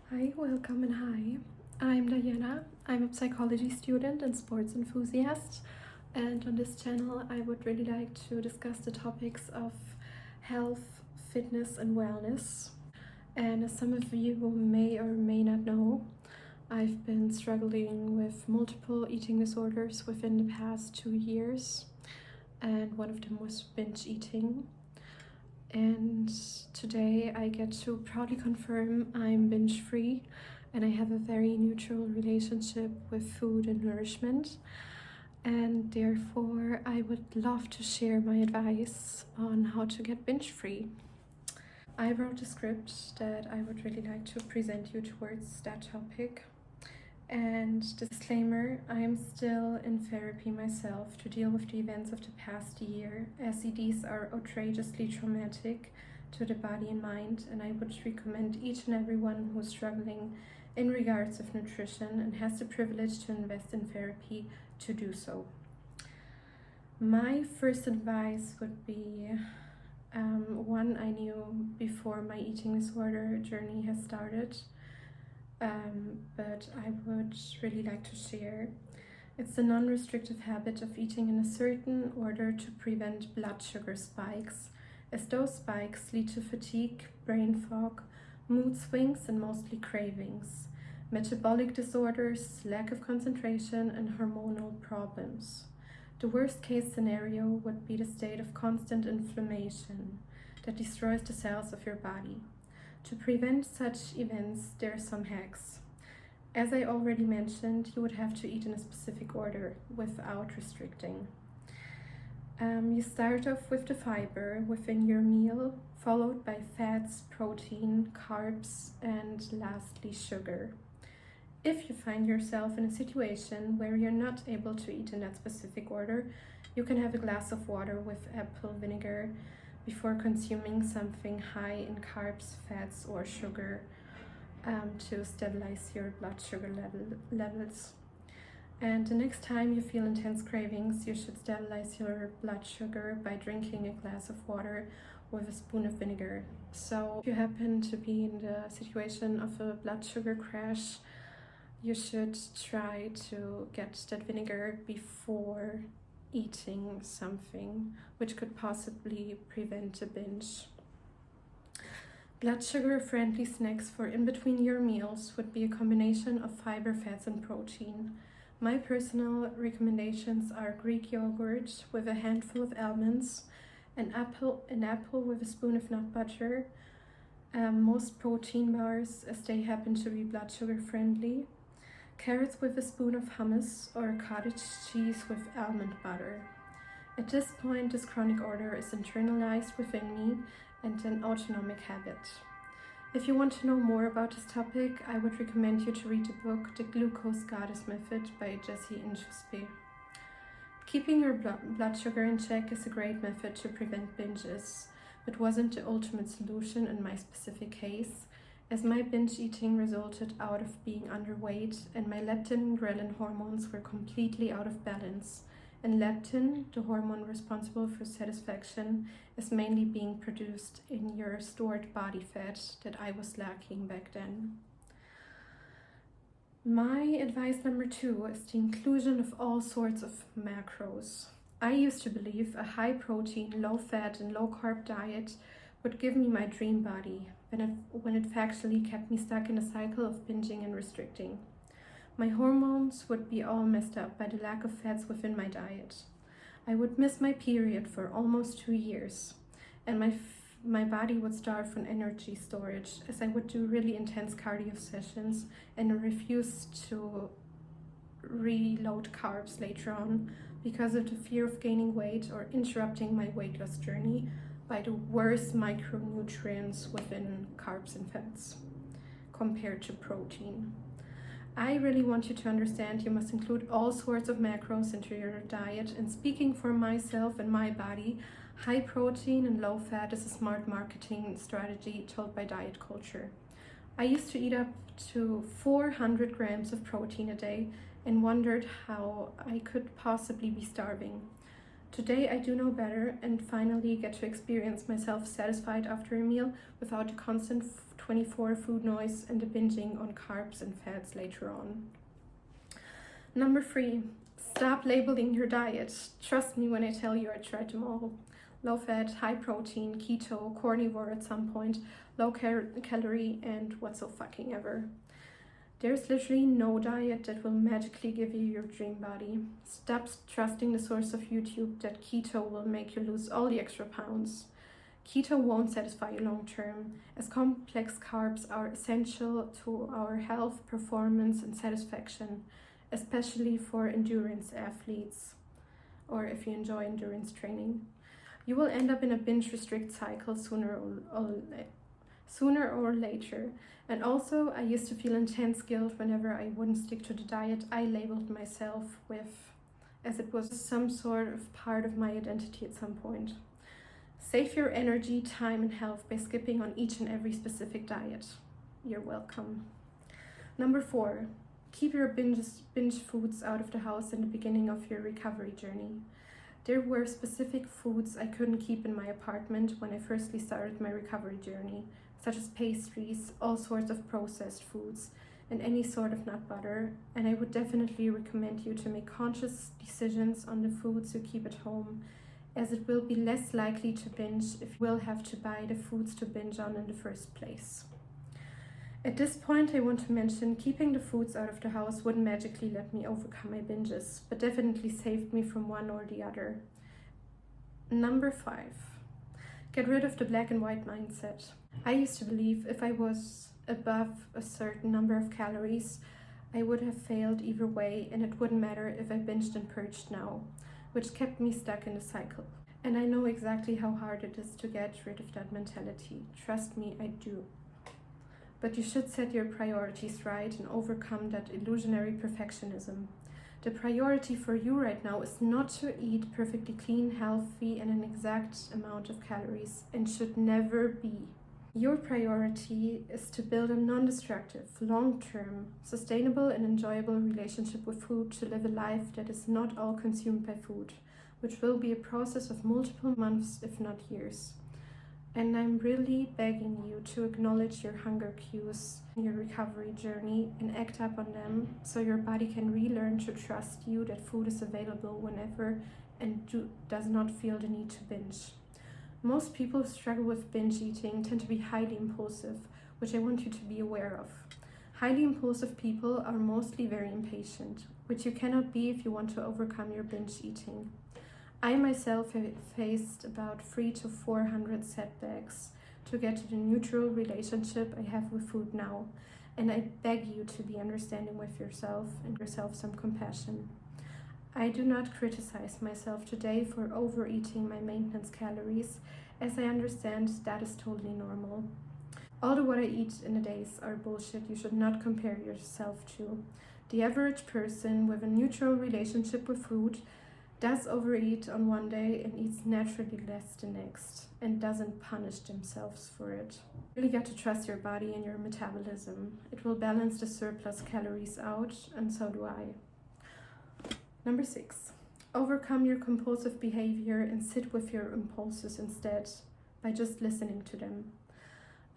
Hi, welcome and hi. I'm Diana. I'm a psychology student and sports enthusiast. And on this channel, I would really like to discuss the topics of health, fitness, and wellness. And as some of you may or may not know, I've been struggling with multiple eating disorders within the past 2 years. And one of them was binge eating. And today I get to proudly confirm I'm binge free and I have a very neutral relationship with food and nourishment. And therefore, I would love to share my advice on how to get binge free. I wrote a script that I would really like to present you towards that topic. And disclaimer, I am still in therapy myself to deal with the events of the past year, as these are outrageously traumatic to the body and mind, and I would recommend each and everyone who's struggling in regards of nutrition and has the privilege to invest in therapy to do so. My first advice would be one I knew before my eating disorder journey has started. But I would really like to share. It's the non-restrictive habit of eating in a certain order to prevent blood sugar spikes, as those spikes lead to fatigue, brain fog, mood swings, and mostly cravings, metabolic disorders, lack of concentration, and hormonal problems. The worst case scenario would be the state of constant inflammation that destroys the cells of your body. To prevent such events, there are some hacks. As I already mentioned, you would have to eat in a specific order without restricting. You start off with the fiber within your meal, followed by fats, protein, carbs, and lastly sugar. If you find yourself in a situation where you're not able to eat in that specific order, you can have a glass of water with apple vinegar before consuming something high in carbs, fats, or sugar to stabilize your blood sugar levels. And the next time you feel intense cravings, you should stabilize your blood sugar by drinking a glass of water with a spoon of vinegar. So if you happen to be in the situation of a blood sugar crash, you should try to get that vinegar before eating something, which could possibly prevent a binge. Blood sugar friendly snacks for in between your meals would be a combination of fiber, fats, and protein. My personal recommendations are Greek yogurt with a handful of almonds, an apple with a spoon of nut butter, most protein bars as they happen to be blood sugar friendly, carrots with a spoon of hummus, or cottage cheese with almond butter. At this point, this chronic order is internalized within me and an autonomic habit. If you want to know more about this topic, I would recommend you to read the book The Glucose Goddess Method by Jessie Inchuspe. Keeping your blood sugar in check is a great method to prevent binges, but wasn't the ultimate solution in my specific case, as my binge eating resulted out of being underweight and my leptin and ghrelin hormones were completely out of balance. And leptin, the hormone responsible for satisfaction, is mainly being produced in your stored body fat that I was lacking back then. My advice number 2 is the inclusion of all sorts of macros. I used to believe a high protein, low fat, and low carb diet would give me my dream body, when it factually kept me stuck in a cycle of binging and restricting. My hormones would be all messed up by the lack of fats within my diet. I would miss my period for almost 2 years, and my body would starve from energy storage, as I would do really intense cardio sessions and refuse to reload carbs later on because of the fear of gaining weight or interrupting my weight loss journey by the worst micronutrients within carbs and fats compared to protein. I really want you to understand you must include all sorts of macros into your diet, and speaking for myself and my body, high protein and low fat is a smart marketing strategy told by diet culture. I used to eat up to 400 grams of protein a day and wondered how I could possibly be starving. Today I do know better and finally get to experience myself satisfied after a meal without the constant 24 food noise and the binging on carbs and fats later on. Number 3, stop labeling your diet. Trust me when I tell you I tried them all. Low fat, high protein, keto, carnivore at some point, low calorie, and what so fucking ever. There's literally no diet that will magically give you your dream body. Stop trusting the source of YouTube that keto will make you lose all the extra pounds. Keto won't satisfy you long term, as complex carbs are essential to our health, performance, and satisfaction, especially for endurance athletes, or if you enjoy endurance training. You will end up in a binge restrict cycle sooner or later. And also, I used to feel intense guilt whenever I wouldn't stick to the diet I labeled myself with, as it was some sort of part of my identity at some point. Save your energy, time, and health by skipping on each and every specific diet. You're welcome. Number 4, keep your binge foods out of the house in the beginning of your recovery journey. There were specific foods I couldn't keep in my apartment when I firstly started my recovery journey, such as pastries, all sorts of processed foods, and any sort of nut butter, and I would definitely recommend you to make conscious decisions on the foods you keep at home, as it will be less likely to binge if you will have to buy the foods to binge on in the first place. At this point, I want to mention keeping the foods out of the house wouldn't magically let me overcome my binges, but definitely saved me from one or the other. Number 5, get rid of the black and white mindset. I used to believe if I was above a certain number of calories, I would have failed either way, and it wouldn't matter if I binged and purged now, which kept me stuck in the cycle. And I know exactly how hard it is to get rid of that mentality. Trust me, I do. But you should set your priorities right and overcome that illusionary perfectionism. The priority for you right now is not to eat perfectly clean, healthy, and an exact amount of calories, and should never be. Your priority is to build a non-destructive, long-term, sustainable, and enjoyable relationship with food, to live a life that is not all consumed by food, which will be a process of multiple months, if not years. And I'm really begging you to acknowledge your hunger cues in your recovery journey and act up on them, so your body can relearn to trust you that food is available whenever and does not feel the need to binge. Most people who struggle with binge eating tend to be highly impulsive, which I want you to be aware of. Highly impulsive people are mostly very impatient, which you cannot be if you want to overcome your binge eating. I myself have faced about 300 to 400 setbacks to get to the neutral relationship I have with food now, and I beg you to be understanding with yourself and yourself some compassion. I do not criticize myself today for overeating my maintenance calories, as I understand that is totally normal. Although what I eat in a day are bullshit you should not compare yourself to. The average person with a neutral relationship with food does overeat on one day and eats naturally less the next, and doesn't punish themselves for it. You really got to trust your body and your metabolism. It will balance the surplus calories out, and so do I. Number 6, overcome your compulsive behavior and sit with your impulses instead, by just listening to them.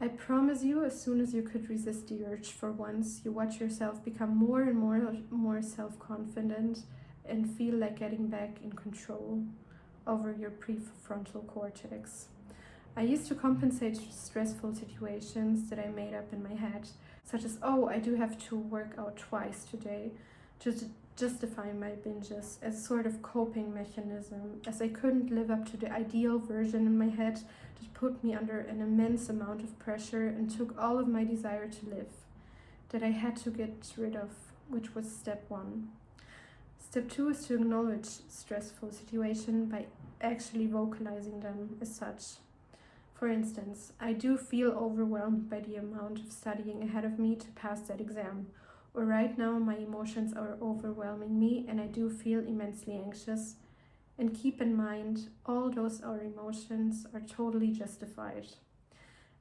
I promise you, as soon as you could resist the urge for once, you watch yourself become more and more self-confident and feel like getting back in control over your prefrontal cortex. I used to compensate stressful situations that I made up in my head, such as, oh, I do have to work out twice today, to justify my binges as a sort of coping mechanism, as I couldn't live up to the ideal version in my head that put me under an immense amount of pressure and took all of my desire to live, that I had to get rid of, which was step 1. Step 2 is to acknowledge stressful situations by actually vocalizing them as such. For instance, I do feel overwhelmed by the amount of studying ahead of me to pass that exam, or right now my emotions are overwhelming me and I do feel immensely anxious. And keep in mind, all those our emotions are totally justified.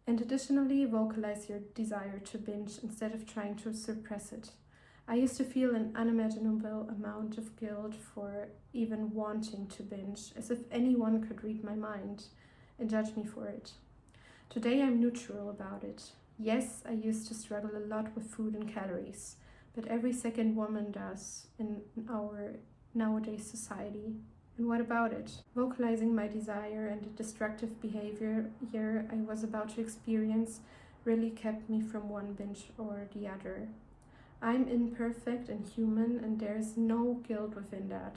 And additionally, vocalize your desire to binge instead of trying to suppress it. I used to feel an unimaginable amount of guilt for even wanting to binge, as if anyone could read my mind and judge me for it. Today I'm neutral about it. Yes, I used to struggle a lot with food and calories, but every second woman does in our nowadays society. And what about it? Vocalizing my desire and the destructive behavior I was about to experience really kept me from one binge or the other. I'm imperfect and human, and there's no guilt within that.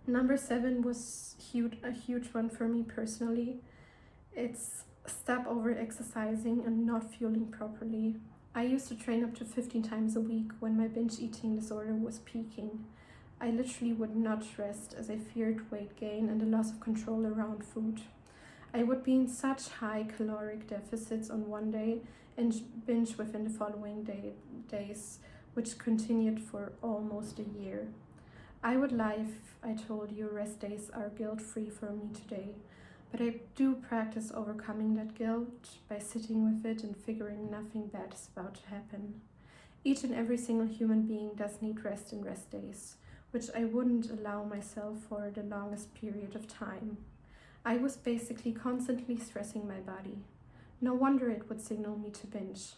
Number 7 was a huge one for me personally. It's stop over exercising and not fueling properly. I used to train up to 15 times a week when my binge eating disorder was peaking. I literally would not rest as I feared weight gain and a loss of control around food. I would be in such high caloric deficits on one day and binge within the following days, which continued for almost a year. I would lie if I told you rest days are guilt-free for me today, but I do practice overcoming that guilt by sitting with it and figuring nothing bad is about to happen. Each and every single human being does need rest and rest days, which I wouldn't allow myself for the longest period of time. I was basically constantly stressing my body. No wonder it would signal me to binge.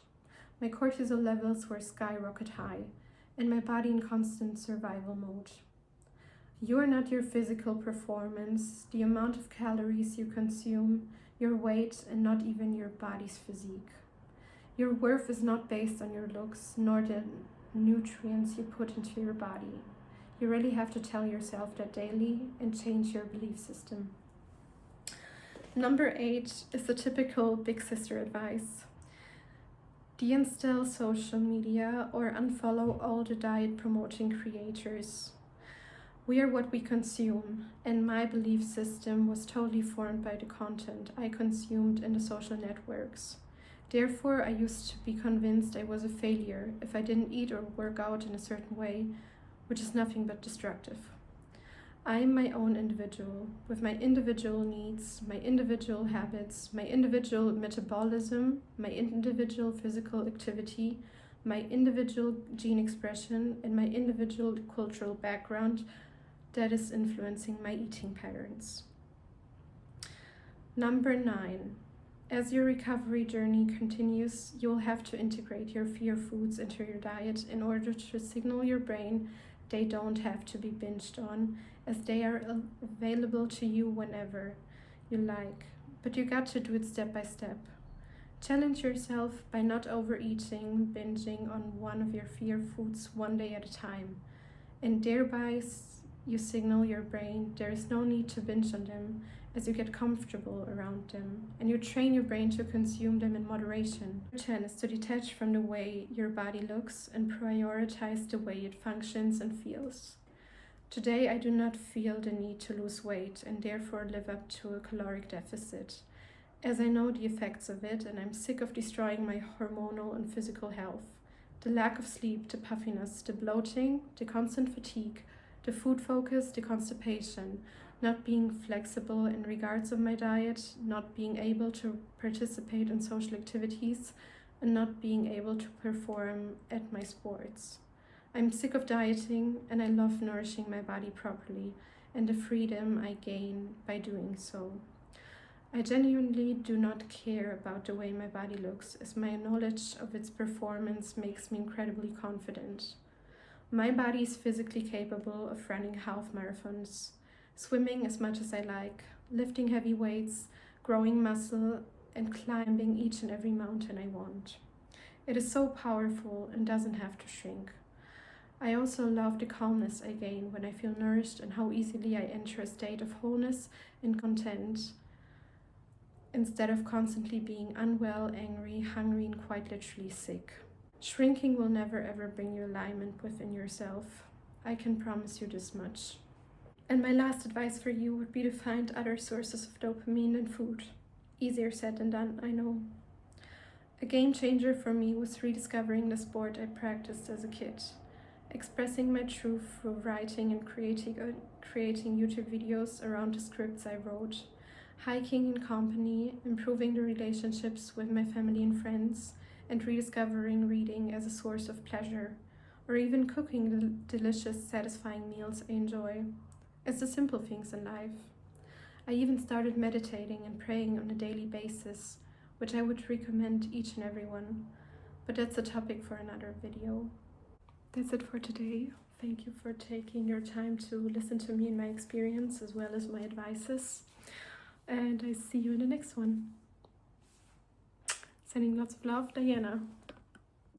My cortisol levels were skyrocket high, and my body in constant survival mode. You are not your physical performance, the amount of calories you consume, your weight, and not even your body's physique. Your worth is not based on your looks, nor the nutrients you put into your body. You really have to tell yourself that daily and change your belief system. Number 8 is the typical big sister advice. Deinstall social media or unfollow all the diet promoting creators. We are what we consume, and my belief system was totally formed by the content I consumed in the social networks. Therefore, I used to be convinced I was a failure if I didn't eat or work out in a certain way, which is nothing but destructive. I'm my own individual, with my individual needs, my individual habits, my individual metabolism, my individual physical activity, my individual gene expression, and my individual cultural background that is influencing my eating patterns. Number 9. As your recovery journey continues, you'll have to integrate your fear foods into your diet in order to signal your brain they don't have to be binged on, as they are available to you whenever you like. But you got to do it step by step. Challenge yourself by not overeating, binging on one of your fear foods one day at a time, and thereby you signal your brain there is no need to binge on them as you get comfortable around them, and you train your brain to consume them in moderation. 10 is to detach from the way your body looks and prioritize the way it functions and feels. Today, I do not feel the need to lose weight and therefore live up to a caloric deficit, as I know the effects of it and I'm sick of destroying my hormonal and physical health. The lack of sleep, the puffiness, the bloating, the constant fatigue, the food focus, the constipation, not being flexible in regards of my diet, not being able to participate in social activities, and not being able to perform at my sports. I'm sick of dieting and I love nourishing my body properly and the freedom I gain by doing so. I genuinely do not care about the way my body looks, as my knowledge of its performance makes me incredibly confident. My body is physically capable of running half marathons, swimming as much as I like, lifting heavy weights, growing muscle, and climbing each and every mountain I want. It is so powerful and doesn't have to shrink. I also love the calmness I gain when I feel nourished and how easily I enter a state of wholeness and content instead of constantly being unwell, angry, hungry, and quite literally sick. Shrinking will never ever bring you alignment within yourself. I can promise you this much. And my last advice for you would be to find other sources of dopamine than food. Easier said than done, I know. A game changer for me was rediscovering the sport I practiced as a kid. Expressing my truth through writing and creating YouTube videos around the scripts I wrote. Hiking in company, improving the relationships with my family and friends, and rediscovering reading as a source of pleasure, or even cooking the delicious, satisfying meals I enjoy. It's the simple things in life. I even started meditating and praying on a daily basis, which I would recommend each and every one. But that's a topic for another video. That's it for today. Thank you for taking your time to listen to me and my experience as well as my advices. And I see you in the next one. Sending lots of love, Diana.